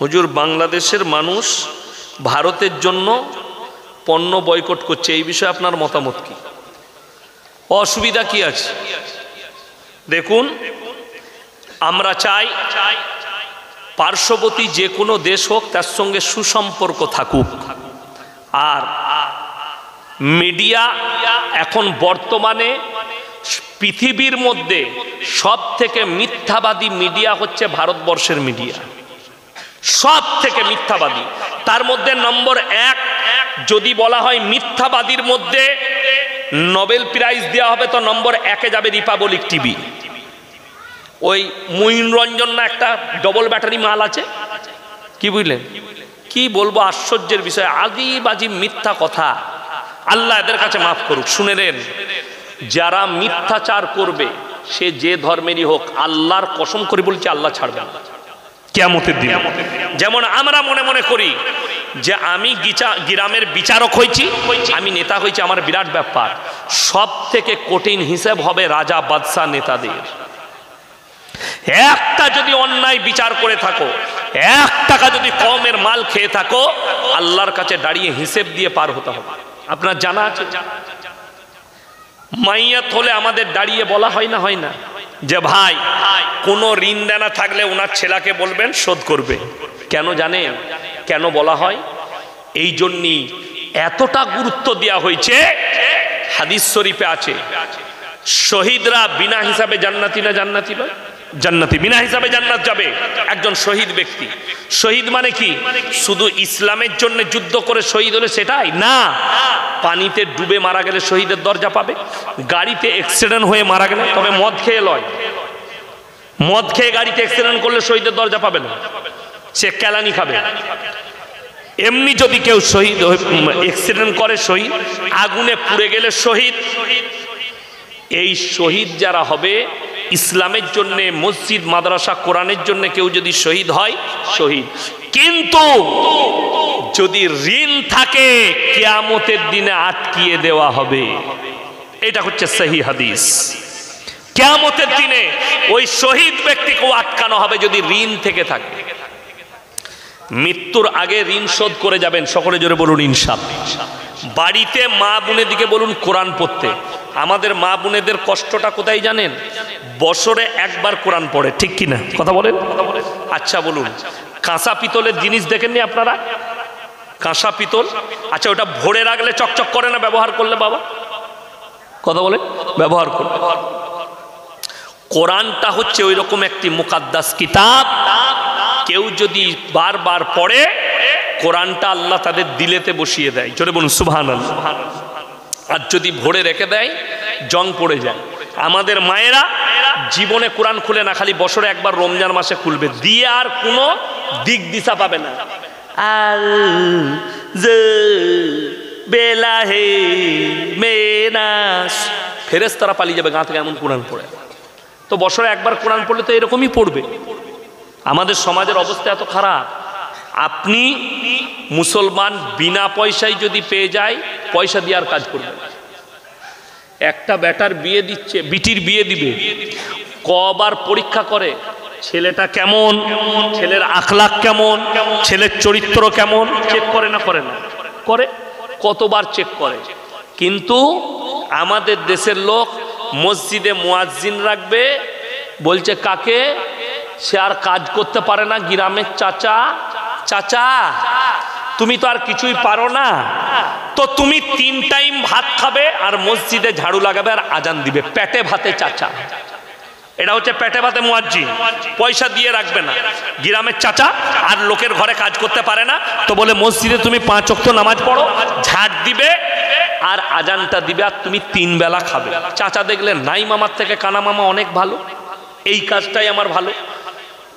হুজুর বাংলাদেশের মানুষ ভারতের জন্য পণ্য বয়কট করছে, এই বিষয়ে আপনার মতামত কি? অসুবিধা কি আছে? দেখুন, আমরা চাই পার্শ্ববর্তী যে কোনো দেশ হোক তার সঙ্গে সুসম্পর্ক থাকুক। আর মিডিয়া এখন বর্তমানে পৃথিবীর মধ্যে সব থেকে মিথ্যাবাদী মিডিয়া হচ্ছে ভারতবর্ষের মিডিয়া, সব থেকে মিথ্যাবাদী। তার মধ্যে নম্বর 1 যদি বলা হয় মিথ্যাবাদীর মধ্যে নোবেল প্রাইজ দেওয়া হবে তো নম্বর 1-এ যাবে রিপাবলিক টিভি। ওই মঈনরঞ্জন না একটা ডবল ব্যাটারি মাল আছে, কি বুঝলেন? কি বলবো, আশ্চর্যের বিষয়, আজীবাজি মিথ্যা কথা। আল্লাহ এদের কাছে মাফ করুক। শুনে নেন, যারা মিথ্যাচার করবে সে যে ধর্মেরই হোক, আল্লাহর কসম করে বলছে আল্লাহ ছাড়বে না কিয়ামতের দিন। যেমন আমরা মনে মনে করি যে আমি গ্রামের বিচারক হয়েছি, আমি নেতা হয়েছি, আমার বিরাট ব্যাপার। সব থেকে কঠিন হিসেব হবে রাজা বাদশাহ নেতাদের। একটা যদি অন্যায় বিচার করে থাকো, 1 টাকা যদি কমের মাল খেয়ে থাকো, আল্লাহর কাছে দাঁড়িয়ে হিসেব দিয়ে পার হতে হবে। আপনার জানা আছে, মাইয়াত হলে আমাদের দাঁড়িয়ে বলা হয় না, হয় না যে ভাই কোনো ঋণ দেনা থাকলে ওনার ছেলেকে বলবেন শোধ করবে। কেন জানেন কেন বলা হয়? এই জন্যই এতটা গুরুত্ব দেওয়া হয়েছে। হাদিস শরীফে আছে, শহীদরা বিনা হিসাবে জান্নাতি না জান্নাতি নয়, জান্নাতি, বিনা হিসাবে জান্নাত যাবে একজন শহীদ ব্যক্তি। শহীদ মানে কি? শুধু ইসলামের জন্য যুদ্ধ করে শহীদ হলে সেটাই না, পানিতে ডুবে মারা গেলে শহীদের দরজা পাবে, গাড়িতে অ্যাক্সিডেন্ট হয়ে মারা গেলে, তবে মদ খেয়ে লয়, মদ খেয়ে গাড়িতে অ্যাক্সিডেন্ট করলে শহীদের দরজা পাবে না, সে কেলানি খাবে। এমনি যদি কেউ শহীদ অ্যাক্সিডেন্ট করে শহীদ, আগুনে পুড়ে গেলে শহীদ। এই শহীদ যারা হবে ইসলামের জন্য, মসজিদ মাদ্রাসা কোরআনের জন্য কেউ যদি শহীদ হয় শহীদ। কিন্তু যদি ঋণ থাকে কিয়ামতের দিনে আটকিয়ে দেওয়া হবে। এটা হচ্ছে সহি হাদিস। কিয়ামতের দিনে ওই শহীদ ব্যক্তিকেও আটকানো হবে যদি ঋণ থেকে থাকে। মৃত্যুর আগে ঋণ শোধ করে যাবেন, সকলে জোরে বলুন ইনশাআল্লাহ। বাড়িতে মা বোনেদিকে বলুন কোরআন পড়তে। আমাদের মা বোনেদের কষ্টটা কোথায় জানেন? বছরে একবার কোরআন পড়ে, ঠিক কিনা কথা বলেন? আচ্ছা বলুন, কাঁসা পিতলের জিনিস দেখেননি আপনারা? কাঁসা পিতল, আচ্ছা ওটা ভরে রাখলে চকচক করে না ব্যবহার করলে? বাবা কথা বলে ব্যবহার করলে। কোরআনটা হচ্ছে ওই রকম একটি মুকাদ্দাস কিতাব। কেউ যদি বারবার পড়ে কোরআনটা আল্লাহ তাদের দিলেতে বসিয়ে দেয়, জোরে বলুন সুবহানাল্লাহ। আর যদি ভরে রেখে দেয় জং পড়ে যায়। আমাদের মায়েরা জীবনে কোরআন খুলে না, খালি বছরে একবার রমজান মাসে খুলবে, দিয়ে আর কোনো দিক দিশা পাবে না। আল বেলাহে মেনাস, ফেরেশতারা পালিয়ে যাবে গা থেকে, এমন কোরআন পড়ে। তো বছরে একবার কোরআন পড়লে তো এরকমই পড়বে। আমাদের সমাজের অবস্থা এত খারাপ। আপনি মুসলমান বিনা পয়সায় যদি পেয়ে যায়, পয়সা দিয়ে আর কাজ করবে। একটা বেটার বিয়ে দিচ্ছে, বিটির বিয়ে দিবে, কবার পরীক্ষা করে ছেলেটা কেমন, ছেলের আখলাক কেমন, ছেলের চরিত্র কেমন, চেক করে না? করে না? করে, কতবার চেক করে। কিন্তু আমাদের দেশের লোক মসজিদে মুয়াজ্জিন রাখবে, বলছে কাকে? সে আর কাজ করতে পারে না, গ্রামের চাচা। চাচা তুমি তো আর কিছুই পারো না, তো তুমি 3 টাইম ভাত খাবে আর মসজিদে ঝাড়ু লাগাবে আর আজান দিবে, পেটে ভাতে চাচা। এটা হচ্ছে পেটে ভাতে মুয়াজ্জিন, পয়সা দিয়ে রাখবে না, গ্রামের চাচা। আর লোকের ঘরে কাজ করতে পারে না, তো বলে মসজিদে তুমি 5 ওয়াক্ত নামাজ পড়ো, ঝাড় দিবে আর আজানটা দিবে, আর তুমি 3 বেলা খাবে। চাচা দেখলে নাই মামার থেকে কানা মামা অনেক ভালো, এই কাজটাই আমার ভালো,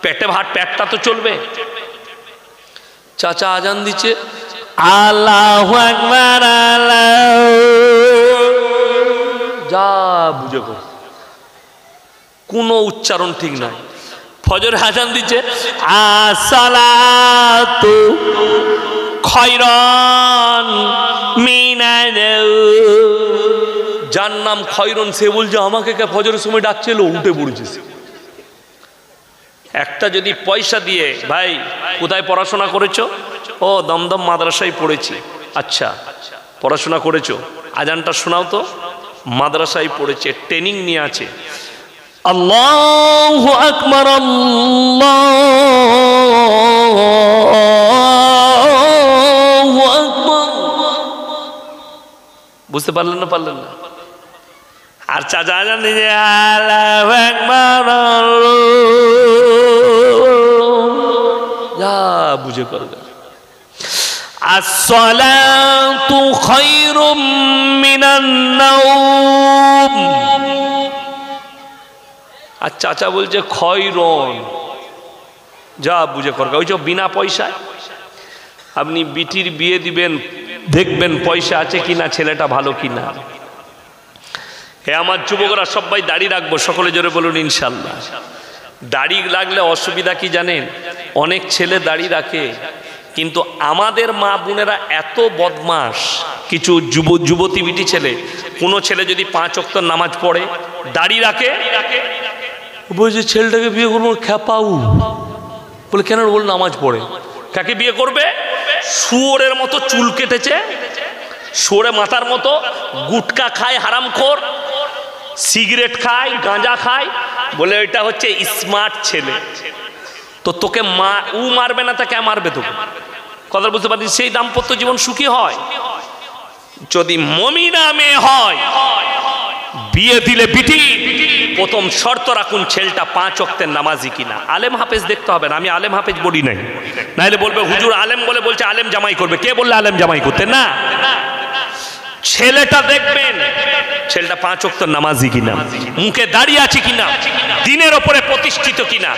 পেটে ভাত, পেটটা তো চলবে। চাচা আজান দিচ্ছে, আল্লাহু আকবার, আল্লাহ, যা বুঝে কর, কোনো উচ্চারণ ঠিক নাই। ফজর আজান দিচ্ছে, আসসালাতু খয়রুন মিনান, যার নাম খয়রুন সে বলছে আমাকে কে ফজরের সময় ডাকছিল, উঠে পড়েছে। একটা যদি পয়সা দিয়ে, ভাই কোথায় পড়াশোনা করেছো? ও দমদম মাদ্রাসায় পড়েছি। আচ্ছা, পড়াশোনা করেছো, আজানটা শোনাও তো। মাদ্রাসায় পড়েছে, ট্রেনিং নিয়ে আছে। আল্লাহু আকবার, আল্লাহু আকবার। বুঝতে পারলেন না? পারলেন না? আর চাচা আজান দিয়ে আল্লাহু আকবার, যা বুঝে করবে। আসসালাতু খায়রুম মিনান নাওম। আর চাচা বলছে খয়রন, যা বুঝে করবে। ওই যে বিনা পয়সায় আপনি বিটির বিয়ে দিবেন, দেখবেন পয়সা আছে কিনা, ছেলেটা ভালো কিনা। হে আমার যুবকরা, সবাই দাড়ি রাখবো, সকলে জোরে বলুন ইনশাল্লাহ। দাড়ি লাগলে অসুবিধা কি জানেন? অনেক ছেলে দাড়ি রাখে, কিন্তু আমাদের মা বোনেরা এত বদমাস, কিছু যুবতী বিটি ছেলে, কোনো ছেলে যদি 5 ওয়াক্ত নামাজ পড়ে, দাড়ি রাখে, বলছে ছেলেটাকে বিয়ে করবো, খ্যাপাউ। বলে কেন? বল নামাজ পড়ে। কাকে বিয়ে করবে? শুয়োরের মতো চুল কেটেছে, শুয়োরে মাথার মতো, গুটকা খায়, হারামখোর, সিগারেট খায়, গাঁজা খায়, বলে এটা হচ্ছে স্মার্ট ছেলে। তো তোকে ও মারবে না, তা কে মারবে তোকে? কথা বুঝতে পারছিস? সেই দাম্পত্য জীবন সুখী হয় যদি মুমিনা মেয়ে হয়। বিয়ে দিলে বিটি প্রথম শর্ত রাখুন, ছেলেটা 5 ওয়াক্তের নামাজি কিনা। আলেম হাফেজ দেখতে হবে না, আমি আলেম হাফেজ বলি নাই, নাইলে বলবে হুজুর আলেম বলে বলছে আলেম জামাই করবে। কে বললে আলেম জামাই করতে? না, ছেলেটা দেখবেন ছেলেটা 5 ওয়াক্তের নামাজি কিনা, মুখে দাঁড়িয়ে আছে কিনা, দিনের ওপরে প্রতিষ্ঠিত কিনা,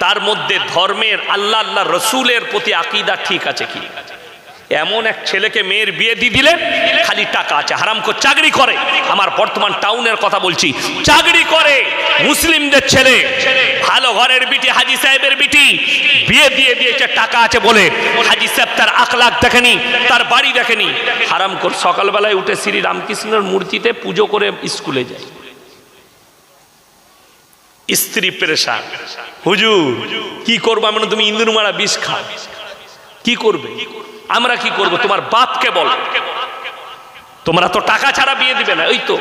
তার মধ্যে ধর্মের আল্লাহ আল্লাহ রসুলের প্রতি আকীদা ঠিক আছে কি। এমন এক ছেলেকে মেয়ের বিয়ে দিয়ে দিলেন, খালি টাকা আছে, হারামখোর, চাকরি করে। আমার বর্তমান টাউনের কথা বলছি, চাকরি করে, মুসলিমদের ছেলে, ভালো ঘরের বিটি, হাজী সাহেবের বিটি, বিয়ে দিয়ে দিয়েছে, টাকা আছে বলে। হাজী সাহেব তার আখলাক দেখেনি, তার বাড়ি দেখেনি। হারামখোর সকালবেলায় উঠে শ্রী রামকৃষ্ণের মূর্তিতে পুজো করে স্কুলে যায়। স্ত্রী পেরেশান, হুজুর কি করবো? আমি তুমি ইন্দুর মারা বিষ খাও, কি করবে? আমরা কি করব? তোমার বাপকে বল, তোমরা তো টাকা ছাড়া বিয়ে দিবে না। ওই তো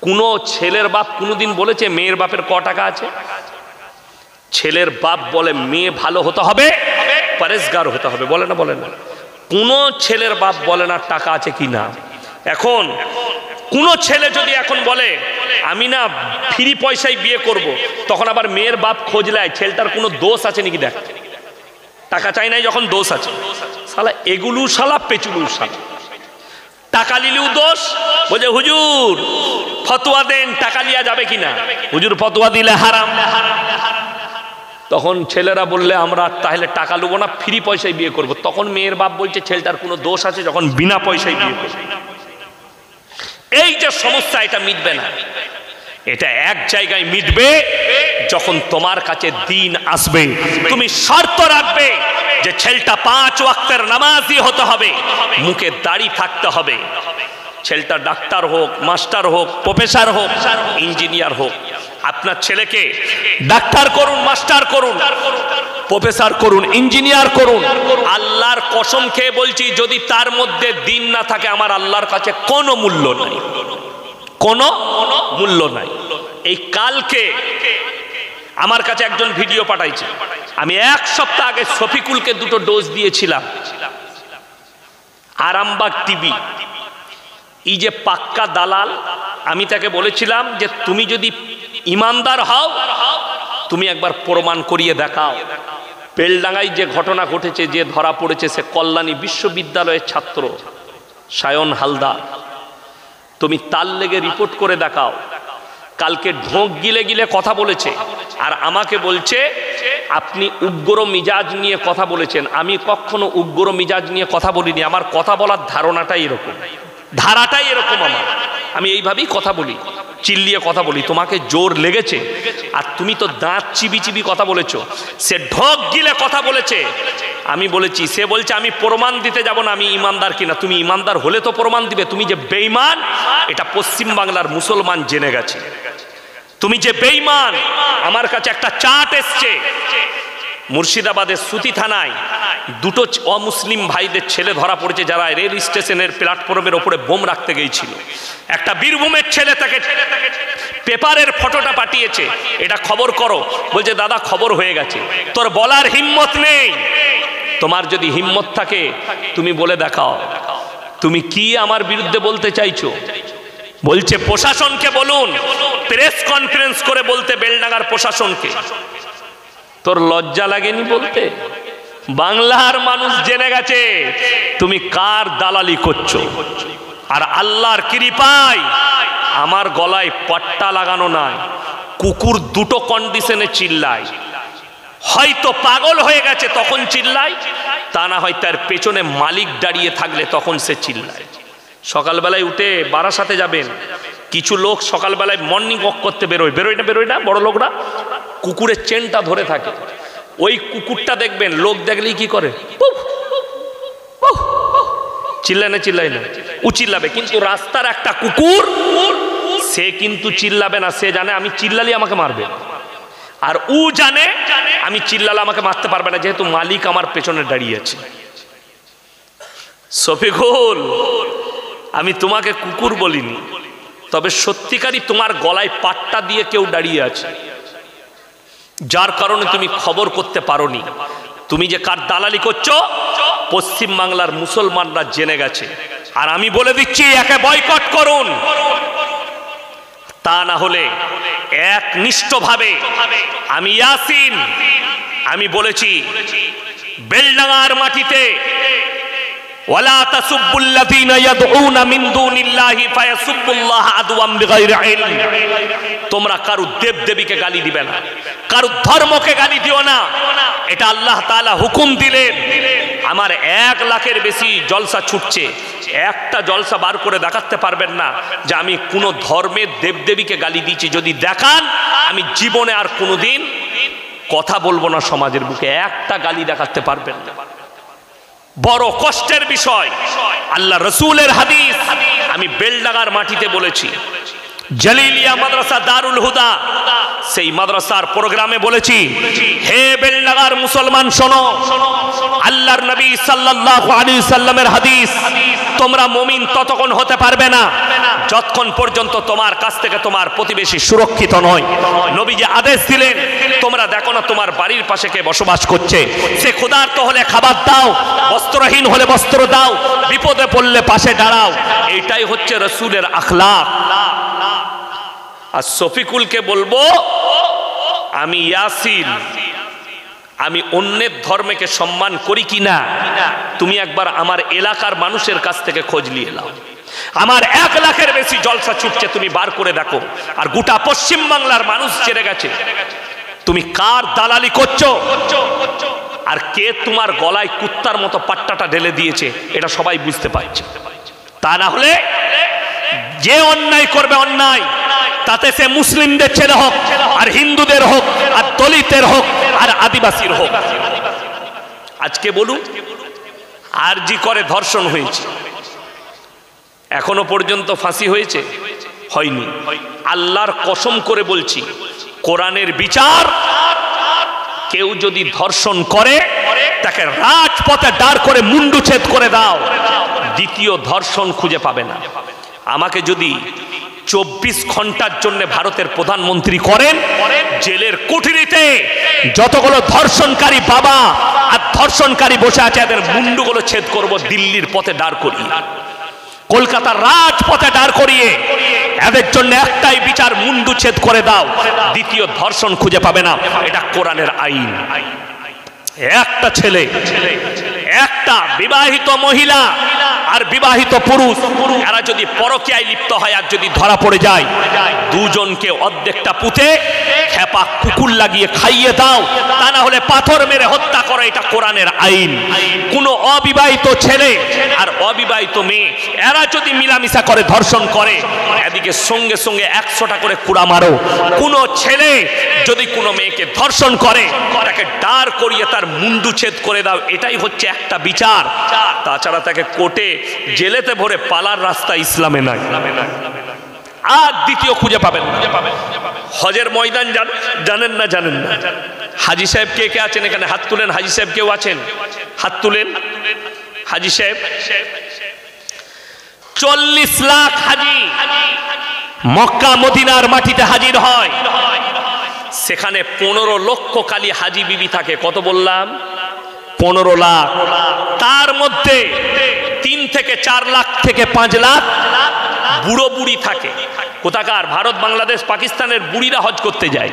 কোন ছেলের বাপ কোনোদিন বলেছে মেয়ের বাপের ক টাকা আছে? ছেলের বাপ বলে মেয়ে ভালো হতে হবে, পরেশগার হতে হবে, বলে না? বলে না? কোন ছেলের বাপ বলে না টাকা আছে কি না। এখন কোন ছেলে যদি এখন বলে আমি না ফ্রি পয়সায় বিয়ে করব, তখন আবার মেয়ের বাপ খোঁজ নেয় ছেলেটার কোনো দোষ আছে নাকি। দেখ, টাকা চাই নাই যখন, দোষ আছে। শালা এগুলো শালা পেচুলু শালা। টাকা লিলেও দোষ, বলছে হুজুর ফতোয়া দেন টাকা লিয়া যাবে কিনা। হুজুর ফতোয়া দিলে হারাম। তখন ছেলেরা বললে আমরা তাহলে টাকা নেবো না, ফ্রি পয়সায় বিয়ে করব। তখন মেয়ের বাপ বলছে ছেলেটার কোনো দোষ আছে যখন বিনা পয়সায় বিয়ে করবে। এই যে সমস্যা, এটা মিটবে না। এটা এক জায়গায় মিটবে যখন তোমার কাছে দিন আসবে, তুমি শর্ত রাখবে যে ছেলেটা 5 ওয়াক্তের নামাজি হতে হবে, মুখে দাড়ি থাকতে হবে। ছেলেটা ডাক্তার হোক, মাস্টার হোক, প্রফেসর হোক, ইঞ্জিনিয়ার হোক। আপনার ছেলেকে ডাক্তার করুন, মাস্টার করুন, প্রফেসর করুন, ইঞ্জিনিয়ার করুন। আল্লাহর কসম খেয়ে বলছি, যদি তার মধ্যে দিন না থাকে, আমার আল্লাহর কাছে কোনো মূল্য নাই, কোনো মূল্য নাই। এই কালকে আমার কাছে একজন ভিডিও পাঠাইছে, আমি 1 সপ্তাহ আগে শফিকুলকে 2টো ডোজ দিয়েছিলাম। আরামবাগ টিভি, এই যে পাক্কা দালাল, আমি তাকে বলেছিলাম যে তুমি যদি ইমানদার হও, তুমি একবার প্রমাণ করিয়ে দেখাও। বেলডাঙ্গায় যে ঘটনা ঘটেছে, যে ধরা পড়েছে, সে কল্যাণী বিশ্ববিদ্যালয়ের ছাত্র সায়ন হালদার। তুমি তার লেগে রিপোর্ট করে দেখাও। কালকে ঢোক গিলে গিলে কথা বলেছে, আর আমাকে বলছে আপনি উগ্র মিজাজ নিয়ে কথা বলেছেন। আমি কখনো উগ্র মিজাজ নিয়ে কথা বলিনি। আমার কথা বলার ধারণাটাই এরকম, ধারাটাই এরকম। আমি এইভাবেই কথা বলি, চিল্লিয়ে কথা বলি। তোমাকে জোর লেগেছে, আর তুমি তো দাঁত চিবি চিবি কথা বলেছো। সে ঢোক গিলে কথা বলেছে, আমি বলেছি। সে বলছে আমি প্রমাণ দিতে যাব না, আমি ইমানদার কিনা। তুমি ইমানদার হলে তো প্রমাণ দিবে। তুমি যে বেঈমান, এটা পশ্চিম বাংলার মুসলমান জেনে গেছে। তুমি যে বেঈমান। আমার কাছে একটা চার্ট এসছে, মুর্শিদাবাদের সুতি থানায় দুটো অমুসলিম ভাইদের ছেলে ধরা পড়েছে, যারা রেল স্টেশনের প্ল্যাটফর্মের ওপরে বোম রাখতে গিয়েছিল। একটা বীরভূমের ছেলে তাকে পেপারের ফটোটা পাঠিয়েছে, এটা খবর করো। বলছে দাদা খবর হয়ে গেছে। তোর বলার হিম্মত নেই। তোমার যদি হিম্মত থাকে তুমি বলে দেখাও তুমি কি আমার বিরুদ্ধে বলতে চাইছো। বলছে প্রশাসনকে বলুন, প্রেস কনফারেন্স করে বলতে বেলডাঙ্গার প্রশাসনকে। তোর লজ্জা লাগেনি বলতে? বাংলার মানুষ জেনে গেছে তুমি কার দালালি করছো। আর আল্লাহর কৃপায় আমার গলায় পাট্টা লাগানো নাই। কুকুর দুটো কন্ডিশনে চিল্লায়, হয়তো পাগল হয়ে গেছে তখন চিল্লায়, তা না হয় তার পেছনে মালিক দাঁড়িয়ে থাকলে তখন সে চিল্লায়। সকালবেলায় উঠে বারাসাতে যাবেন, কিছু লোক সকালবেলায় মর্নিং ওয়াক করতে বেরোয় না বড় লোকরা, কুকুরের চেনটা ধরে থাকে। ওই কুকুরটা দেখবেন লোক দেখলেই কি করে, চিল্লায় না, ও চিল্লাবে। কিন্তু রাস্তার একটা কুকুর সে কিন্তু চিল্লাবে না, সে জানে আমি চিল্লালে আমাকে মারবে। আর ও জানে আমি চিল্লালে আমাকে মারতে পারবে না, যেহেতু মালিক আমার পেছনে দাঁড়িয়ে আছে। শফিকুল, আমি তোমাকে কুকুর বলিনি, তবে সত্যিকারই তোমার গলায় পাট্টা দিয়ে কেউ দাঁড়িয়ে আছে, যার কারণে তুমি খবর করতে পারোনি। তুমি যে কার দালালি করছো পশ্চিম বাংলার মুসলমানরা জেনে গেছে। আর আমি বলে দিচ্ছি একে বয়কট করুন, তা না হলে একনিষ্ঠভাবে আমি ইয়াসিন আমি বলেছি বেলডাঙ্গার মাটিতে ওয়ালা তাসুব্বুল্লাযীনা ইয়াদউনা মিন দুনিল্লাহি ফায়াসুব্বুল্লাহা আদওয়াম বিগাইরি ইলম। তোমরা কারো দেবদেবীকে গালি দিবে না, কারো ধর্মকে গালি দিও না। এটা আল্লাহ তাআলা হুকুম দিলেন। আমার 1 লাখের বেশি জলসা ছুটছে, একটা জলসা বার করে দেখাতে পারবেন না যে আমি কোনো ধর্মের দেবদেবীকে গালি দিয়েছি। যদি দেখান আমি জীবনে আর কোনোদিন কথা বলবো না সমাজের বুকে, একটা গালি দেখাতে পারবেন না। বড় কষ্টের বিষয়, আল্লাহ রসুলের হাদিস আমি বেলডাঙ্গার মাটিতে বলেছি। জালিলিয়া মাদ্রাসা দারুল হুদা, সেই মাদ্রাসার প্রোগ্রামে বলেছি, হে বেলডাঙ্গার মুসলমান শোনো, আল্লাহর নবী সাল্লাল্লাহু আলাইহি সাল্লামের হাদিস, তোমরা মুমিন ততক্ষণ হতে পারবে না যতক্ষণ পর্যন্ত তোমার কাছ থেকে তোমার প্রতিবেশী সুরক্ষিত নয়। নবী যে আদেশ দিলেন, তোমরা দেখো না তোমার বাড়ির পাশে কে বসবাস করছে, সে ক্ষুধার্ত হলে খাবার দাও, বস্ত্রহীন হলে বস্ত্র দাও, বিপদে পড়লে পাশে দাঁড়াও। এটাই হচ্ছে রাসূলের আখলাক। আর শফিকুলকে বলবো, আমি ইয়াসিন আমি অন্যের ধর্মকে সম্মান করি কিনা তুমি একবার আমার এলাকার মানুষের কাছ থেকে খোঁজ নিয়ে নাও। আমার 1 লাখের বেশি জলসা ছুটছে, তুমি বার করে দেখো। আর গোটা পশ্চিম বাংলার মানুষ জেনে গেছে তুমি কার দালালি করছো আর কে তোমার গলায় কুত্তার মতো পাট্টাটা ঢেলে দিয়েছে, এটা সবাই বুঝতে পারছে। তা না হলে যে অন্যায় করবে অন্যায়, তাতে সে মুসলিমদের ছেলে হোক আর হিন্দুদের হোক আর দলিতের হোক আর আদিবাসীর হোক। আজকে বলুন, আরজি করে ধর্ষণ হয়েছে, এখনো পর্যন্ত ফাঁসি হয়েছে? হয়নি। আল্লাহর কসম করে বলছি, কোরআনের বিচার, কেউ যদি ধর্ষণ করে তাকে রাজপথে দাঁড় করে মুন্ডুচ্ছেদ করে দাও, দ্বিতীয় ধর্ষণ খুঁজে পাবে না। আমাকে যদি 24 ঘন্টার জন্য ভারতের প্রধানমন্ত্রী করেন, জেলের কুঠুরিতে যতগুলো ধর্ষণকারী বাবা আর ধর্ষণকারী বসে আছে এদের মুন্ডুগুলো ছেদ করব, দিল্লির পথে দাঁড় করিয়ে, কলকাতার রাজপথে দাঁড় করিয়ে এদের জন্য একটাই বিচার, মুন্ডু ছেদ করে দাও, দ্বিতীয় ধর্ষণ খুঁজে পাবে না। এটা কোরআনের আইন। একটা ছেলে, একটা বিবাহিত মহিলা আর বিবাহিত পুরুষ, এরা যদি পরকীয়ায় লিপ্ত হয় আর যদি ধরা পড়ে যায়, দুজনকে অর্ধেকটা পুঁতে খেপা কুকুর লাগিয়ে খাইয়ে দাও, তা না হলে পাথর মেরে হত্যা করো। এটা কোরআনের আইন। কোনো অবিবাহিত ছেলে আর অবিবাহিত মেয়ে এরা যদি মিলামিশা করে ধর্ষণ করে, এদিকে সঙ্গে সঙ্গে 100টা করে কুড়া মারো। কোনো ছেলে যদি কোনো মেয়েকে ধর্ষণ করে, তাকে দাঁড় করিয়ে তার মুন্ডু ছেদ করে দাও। এটাই হচ্ছে একটা বিচার। তাছাড়া তাকে কোর্টে জেলেতে ভরে পালার রাস্তা ইসলামে নাই। আর দ্বিতীয় খুঁজে পাবেন না। হজের ময়দান জানেন না? জানেন না? হাজী সাহেব কে কে আছেন এখানে? হাত তুলেন। হাজী সাহেব কেউ আছেন? হাত তুলেন। হাজী সাহেব 40 লাখ হাজী মক্কা মদিনার মাটিতে হাজির হয়। সেখানে 15 লক্ষ খালি হাজী বিবি থাকে। কত বললাম? 15 লাখ। তার মধ্যে 3 থেকে 4 লাখ থেকে 5 লাখ বুড়ো বুড়ি থাকে। কোথাকার? ভারত, বাংলাদেশ, পাকিস্তানের বুড়িরা হজ করতে যায়।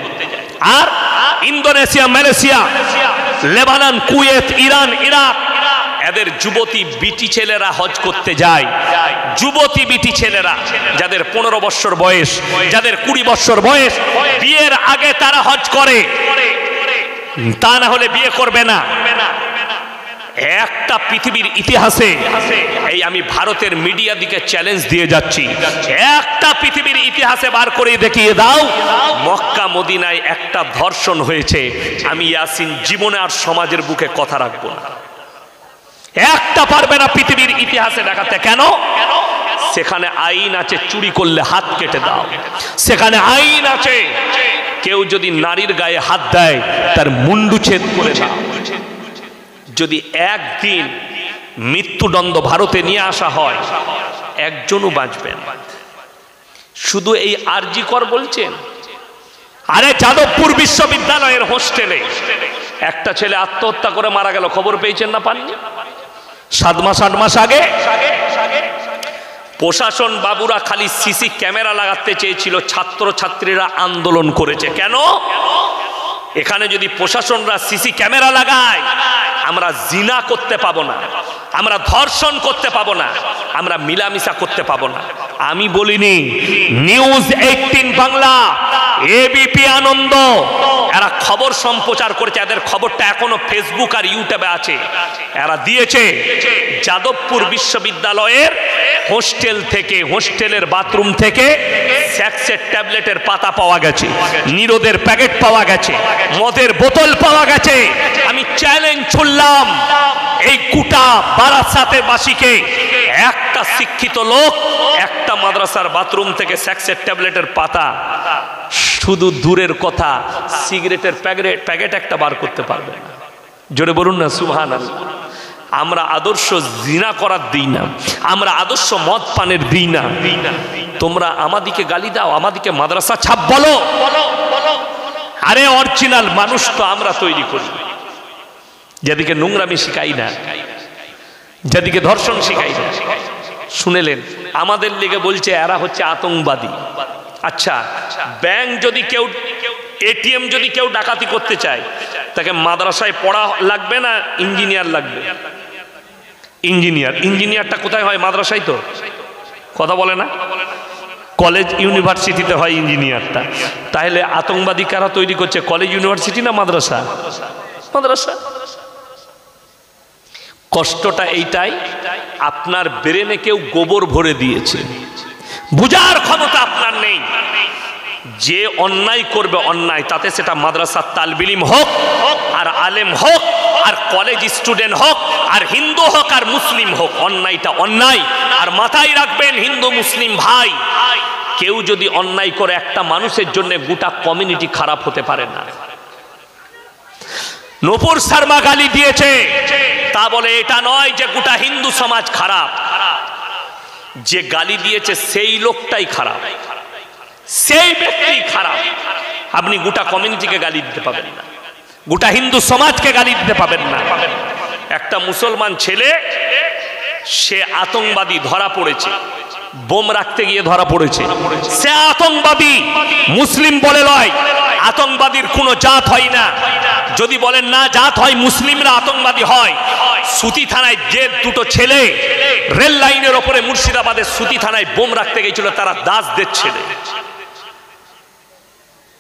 আর Indonesia, Malaysia, Lebanon, Kuwait, Iran, Iraq, এদের যুবতী বিটি ছেলেরা হজ করতে যায়। যুবতী বিটি ছেলেরা যাদের 15 বছর বয়স, যাদের 20 বছর বয়স, বিয়ের আগে তারা হজ করে, তা না হলে বিয়ে করবে না। একটা পৃথিবীর ইতিহাসে, এই আমি ভারতের মিডিয়া দিকে চ্যালেঞ্জ দিয়ে যাচ্ছি, একটা পৃথিবীর ইতিহাসে বার করে দেখিয়ে দাও মক্কা মদিনায় একটা ধর্ষণ হয়েছে। আমি ইয়াসিন জীবনে আর সমাজের বুকে কথা রাখবো না। একটা পারবে না পৃথিবীর ইতিহাসে দেখাতে। কেন? সেখানে আইন আছে চুরি করলে হাত কেটে দাও। সেখানে আইন আছে কেউ যদি নারীর গায়ে হাত দেয় তার মুন্ডু ছেদ করে দাও। যদি একদিন মৃত্যুদণ্ড ভারতে নিয়ে আসা হয়, একজনও বাঁচবেন। শুধু এই আরজি কর বলছেন। আরে যাদবপুর বিশ্ববিদ্যালয়ের হোস্টেলে একটা ছেলে আত্মহত্যা করে মারা গেল, খবর পেয়েছেন না? পাননি? 7 মাস 8 মাস আগে প্রশাসন বাবুরা খালি সিসি ক্যামেরা লাগাতে চেয়েছিল, ছাত্র ছাত্রীরা আন্দোলন করেছে। কেন? এখানে যদি প্রশাসনরা সিসি ক্যামেরা লাগায়, আমরা জিনা করতে পাবো না, আমরা ধর্ষণ করতে পাবো না, আমরা মিলামিশা করতে পাবো না। আমি বলিনি, নিউজ 18 বাংলা, এবিপি আনন্দ, এরা খবর সম্প্রচার করেছে। এদের খবরটা এখনো ফেসবুক আর ইউটিউবে আছে। এরা দিয়েছে যাদবপুর বিশ্ববিদ্যালয়ের হোস্টেল থেকে, হোস্টেলের বাথরুম থেকে সেক্সের ট্যাবলেটের পাতা পাওয়া গেছে, নিরোদের প্যাকেট পাওয়া গেছে, মদের বোতল পাওয়া গেছে। আমি চ্যালেঞ্জ ছুড়লাম এই কুটা বারাসাতের বাসীকে, একটা শিক্ষিত লোক একটা মাদ্রাসার বাথরুম থেকে সেক্সের ট্যাবলেটের পাতা, শুধু দূরের কথা সিগারেটের প্যাকেট একটা বার করতে পারবে না। জোরে বলুন না সুবহানাল্লাহ। আমরা আদর্শ জিনা করার দিই না, আমরা আদর্শ মদ পানের দিই না। তোমরা আমাদিকে গালি দাও, আমাদিকে মাদ্রাসা ছাপ বলো। আরে অরিজিনাল মানুষ তো আমরা তৈরি করি। যেদিকে নোংরামি শিখাই না, যেদিকে ধর্ষণ শিখাই না। শুনেলেন আমাদের লিগে বলছে এরা হচ্ছে আতঙ্কবাদী। আচ্ছা, ব্যাংক যদি কেউ, এটিএম যদি কেউ ডাকাতি করতে চায়, তাকে মাদ্রাসায় পড়া লাগবে না ইঞ্জিনিয়ার লাগবে? ইঞ্জিনিয়ারটা কোথায় হয়? মাদ্রাসায় তো। কথা বলে না? কলেজ ইউনিভার্সিটিতে হয় ইঞ্জিনিয়ারটা। তাহলে আতঙ্কবাদী কারা তৈরি করছে? কলেজ ইউনিভার্সিটি না মাদ্রাসা? মাদ্রাসা। কষ্টটা এইটাই, আপনার ব্রেনে কেউ গোবর ভরে দিয়েছে, বুঝার ক্ষমতা আপনার নেই। যে অন্যায় করবে অন্যায়, তাতে সেটা মাদ্রাসার তালিবে ইলম হোক আর আলেম হোক আর কলেজ স্টুডেন্ট হোক আর হিন্দু হোক আর মুসলিম হোক, অন্যায়টা অন্যায়। আর মাথায় রাখবেন হিন্দু মুসলিম ভাই, কেউ যদি অন্যায় করে একটা মানুষের জন্য গোটা কমিউনিটি খারাপ হতে পারে না। নূপুর শর্মা গালি দিয়েছে, তা বলে এটা নয় যে গোটা হিন্দু সমাজ খারাপ। যে গালি দিয়েছে সেই লোকটাই খারাপ, সেই ব্যক্তি খারাপ। আপনি গোটা কমিউনিটিকে গালি দিতে পাবেন না, গোটা হিন্দু সমাজকে গালি দিতে পাবেন না। একটা মুসলমান ছেলে, সে আতঙ্কবাদী ধরা পড়েছে, বোম রাখতে গিয়ে ধরা পড়েছে। সে আতঙ্কবাদী, মুসলিম বলে নয়। আতঙ্কবাদীর কোনো জাত হয় না। যদি বলেন না জাত হয়, মুসলিমরা আতঙ্কবাদী হয়। সুতি থানায় যে দুটো ছেলে রেল লাইনের ওপরে মুর্শিদাবাদের সুতি থানায় বোম রাখতে গিয়েছিল, তারা দাসদের ছেলে।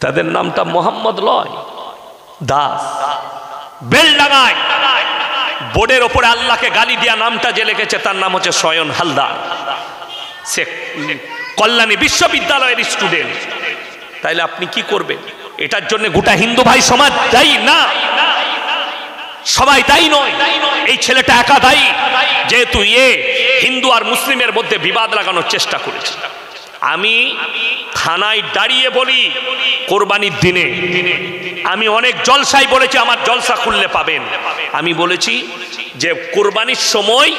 তাদের নামটা মোহাম্মদ লয়, দাস। বেলডাঙ্গায় বোর্ডের ওপরে আল্লাহকে গালি দিয়া নামটা যে লিখেছে, তার নাম হচ্ছে সয়ন হালদার। সে কল্যাণী বিশ্ববিদ্যালয়ের স্টুডেন্ট। তাইলে আপনি কি করবেন? এটার জন্য গোটা হিন্দু ভাই সমাজ দায়ী না, সবাই দায়ী নয়। এই ছেলেটা একা দায়ী, যেহেতু হিন্দু আর মুসলিমের মধ্যে বিবাদ লাগানোর চেষ্টা করেছে। আমি থানায় দাঁড়িয়ে বলি কোরবানির দিনে, আমি অনেক জলসায় বলেছি, আমার জলসা খুললে পাবেন। আমি বলেছি যে কোরবানির সময়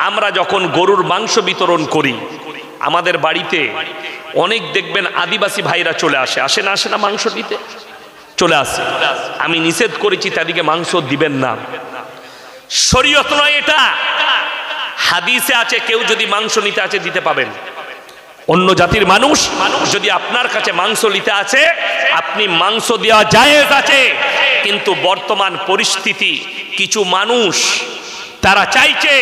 আমরা যখন গরুর মাংস বিতরণ করি, আমাদের বাড়িতে অনেক দেখবেন আদিবাসী ভাইরা চলে আসে না মাংস দিতে চলে আসে। আমি নিষেধ করেছি তাদেরকে মাংস দিবেন না। শরীয়ত নয় এটা, হাদিসে আছে কেউ যদি মাংস নিতে আছে দিতে পাবেন। অন্য জাতির মানুষ যদি আপনার কাছে মাংস নিতে আছে, আপনি মাংস দেওয়া জায়েজ আছে। কিন্তু বর্তমান পরিস্থিতি, কিছু মানুষ তারা চাইছে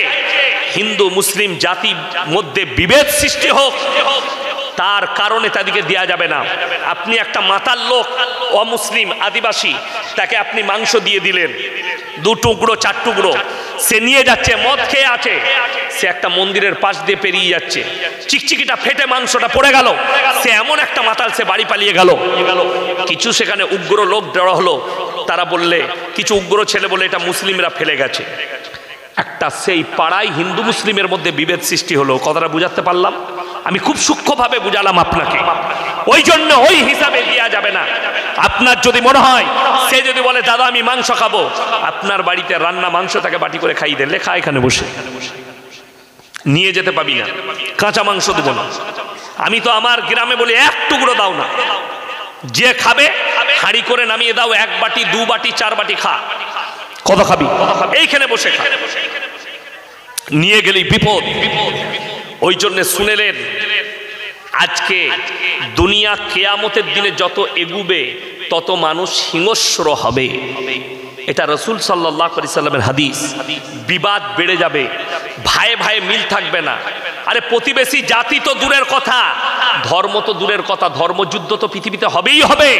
হিন্দু মুসলিম জাতির মধ্যে বিভেদ সৃষ্টি হোক, তার কারণে তাদেরকে দেওয়া যাবে না। আপনি একটা মাতাল লোক, অমুসলিম আদিবাসী, তাকে আপনি মাংস দিয়ে দিলেন 2 টুকরো 4 টুকরো, সে নিয়ে যাচ্ছে, মদ খেয়ে আছে, সে একটা মন্দিরের পাশ দিয়ে পেরিয়ে যাচ্ছে, চিকচিকিটা ফেটে মাংসটা পড়ে গেল, সে এমন একটা মাতাল, সে বাড়ি পালিয়ে গেল। কিছু সেখানে উগ্র লোক জড়ো হলো, তারা বললে, কিছু উগ্র ছেলে বলে এটা মুসলিমরা ফেলে গেছে। একটা সেই পাড়ায় হিন্দু মুসলিমের মধ্যে বিভেদ সৃষ্টি হলো। কথাটা বুঝাতে পারলাম? আমি খুব সূক্ষ্মভাবে বুঝালাম আপনাকে। ওই জন্য ওই হিসাবে দেওয়া যাবে না। আপনার যদি মনে হয়, সে যদি বলে দাদা আমি মাংস খাবো, আপনার বাড়িতে রান্না মাংস তাকে বাটি করে খাইয়ে দেন, লেখা এখানে বসে, নিয়ে যেতে পাবি না, কাঁচা মাংস দেবো না। আমি তো আমার গ্রামে বলি 1 টুকরো দাও না, যে খাবে হাঁড়ি করে নামিয়ে দাও, 1 বাটি 2 বাটি 4 বাটি খা। কত খাবি? এইখানে বসে খা, নিয়ে গেলি বিপদ। ওই জন্য শুনেলেন, আজকে দুনিয়া কিয়ামতের দিনে যত এগুবে তত মানুষ হিংস্র হবে। এটা রাসূল সাল্লাল্লাহু আলাইহি সাল্লামের হাদিস। বিবাদ বেড়ে যাবে, ভাইয়ে ভাইয়ে মিল থাকবে না। আরে প্রতিবেশী জাতি তো দূরের কথা, ধর্ম তো দূরের কথা, ধর্মযুদ্ধ তো পৃথিবীতে হবেই হবে,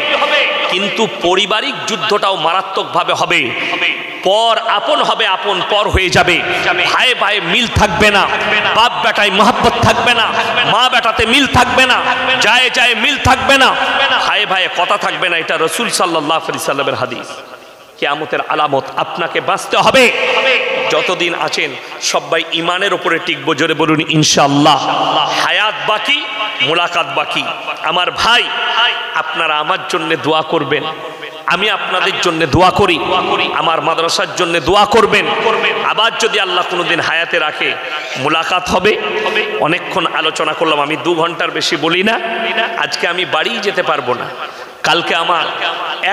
কিন্তু পারিবারিক যুদ্ধটাও মারাত্মকভাবে হবে। পর আপন হবে, আপন পর হয়ে যাবে, ভাইয়ে ভাইয়ে মিল থাকবে না, বাপ বেটায় মহব্বত থাকবে না, মা বেটাতে মিল থাকবে না, যায় যায় মিল থাকবে না, ভাইয়ে ভাইয়ে কথা থাকবে না। এটা রাসূল সাল্লাল্লাহু আলাইহি সাল্লামের হাদিস। কিয়ামতের আলামত, আপনাকে বাঁচতে হবে। যতদিন আছেন সবাই ইমানের উপরে টিকবো, জোরে বলুন ইনশাআল্লাহ। হায়াত বাকি, মুলাকাত বাকি। আমার ভাই, আপনারা আমার জন্য দোয়া করবেন, আমি আপনাদের জন্য দোয়া করি, আমার মাদ্রাসার জন্য দোয়া করবেন। আবার যদি আল্লাহ কোনোদিন হায়াতে রাখে, মুলাকাত হবে। অনেকক্ষণ আলোচনা করলাম, আমি 2 ঘন্টার বেশি বলি না। আজকে আমি বাড়ি যেতে পারবো না, কালকে আমার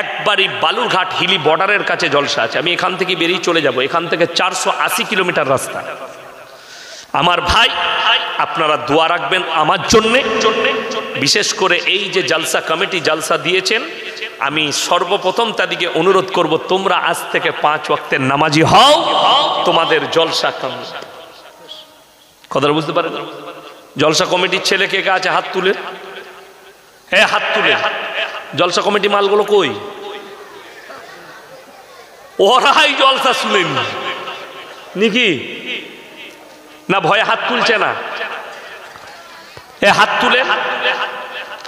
একবারই বালুরঘাট হিলি বর্ডারের কাছে জলসা আছে, আমি এখান থেকে বেরিয়ে চলে যাব। এখান থেকে 480 কিলোমিটার রাস্তা। আমার ভাই, আপনারা দোয়া রাখবেন আমার জন্যে। বিশেষ করে এই যে জালসা কমিটি জালসা দিয়েছেন, আমি সর্বপ্রথম তাদেরকে অনুরোধ করব, তোমরা আজ থেকে 5 ওয়াক্তের নামাজি হও, তোমাদের জলসা কাম। কথা বুঝতে পারেন? জলসা কমিটির ছেলে কে কে আছে হাত তুলে, হ্যাঁ হাত তুলে। জলসা কমিটি মালগুলো কই? ওরাই জলসা শুনেন নাকি? না ভয়ে হাত তুলছে না? এ হাত তুলে,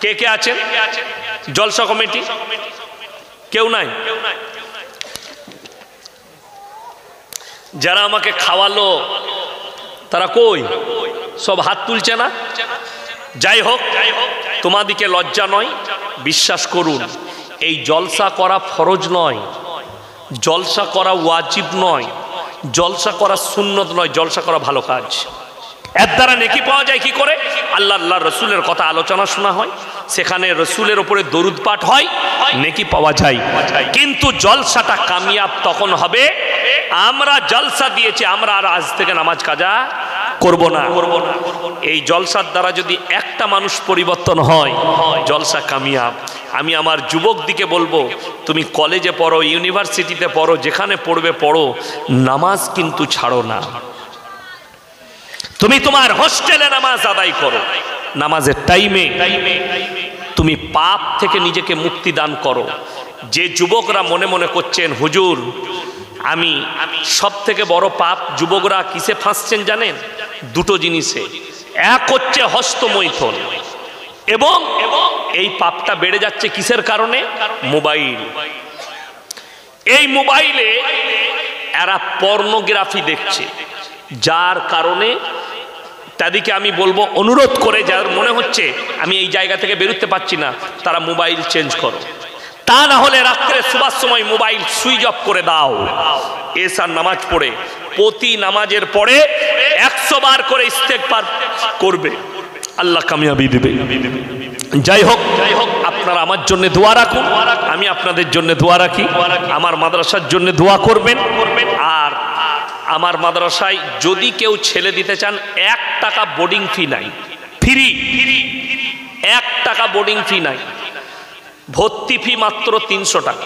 কে কে আছেন জলসা কমিটি? কেউ নাই? যারা আমাকে খাওয়ালো তারা কই? সব হাত তুলছে না? যাই হোক, তোমাদিকে লজ্জা নয়, বিশ্বাস করুন, এই জলসা করা ফরজ নয়, জলসা করা ওয়াজিব নয়, জলসা করা সুন্নত নয়, জলসা করা ভালো কাজ। এর দ্বারা নেকি পাওয়া যায় কি করে? আল্লাহ রসুলের কথা আলোচনা শোনা হয়, সেখানে রসুলের উপরে দরুদ পাঠ হয়, নেকি পাওয়া যায়। কিন্তু জলসাটা কামিয়াব তখন হবে, আমরা জলসা দিয়েছি, আমরা আর আজ থেকে নামাজ কাজা করব না। এই জলসার দ্বারা যদি একটা মানুষ পরিবর্তন হয়, জলসা কামিয়াব। আমি আমার যুবক দিকে বলবো, তুমি কলেজে পড়ো, ইউনিভার্সিটিতে পড়ো, যেখানে পড়বে পড়ো, নামাজ কিন্তু ছাড়ো না। তুমি তোমার হোস্টেলে নামাজ আদায় করো, নামাজের টাইমে তুমি পাপ থেকে নিজেকে মুক্তি দান করো। যে যুবকরা মনে মনে করছেন হুজুর আমি সব থেকে বড় পাপ, যুবকরা কিসে ফাঁসছেন জানেন? 2টো জিনিসে। এক হচ্ছে হস্তমৈথুন, এবং এই পাপটা বেড়ে যাচ্ছে কিসের কারণে? মোবাইল। এই মোবাইলে এরা পর্নোগ্রাফি দেখছে, যার কারণে তাদেরকে আমি বলবো, অনুরোধ করে, যার মনে হচ্ছে আমি এই জায়গা থেকে বেরোতে পারছি না, তারা মোবাইল চেঞ্জ করো। তা না হলে রাত্রে শোবার সময় মোবাইল সুইচ অফ করে দাও। এশার নামাজ পড়ে প্রতি নামাজের পরে 100 বার করে ইস্তেগফার করবে, আল্লাহ কামিয়াবি দেবে। যাই হোক, আপনারা আমার জন্য দোয়া রাখুন, আমি আপনাদের জন্য দোয়া রাখি। আমার মাদ্রাসার জন্য দোয়া করবেন। আর আমার মাদ্রাসায় যদি কেউ ছেলে দিতে চান, 1 টাকা বোর্ডিং ফি নাই, ফ্রি, 1 টাকা বোর্ডিং ফি নাই, ভর্তি ফি মাত্র 300 টাকা।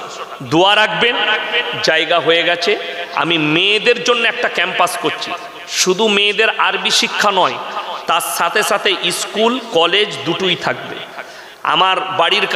দোয়া রাখবেন, জায়গা হয়ে গেছে। আমি মেয়েদের জন্য একটা ক্যাম্পাস করছি, শুধু মেয়েদের আরবি শিক্ষা নয়, তার সাথে সাথে স্কুল কলেজ দুটোই থাকবে। আমার বাড়ির কাছে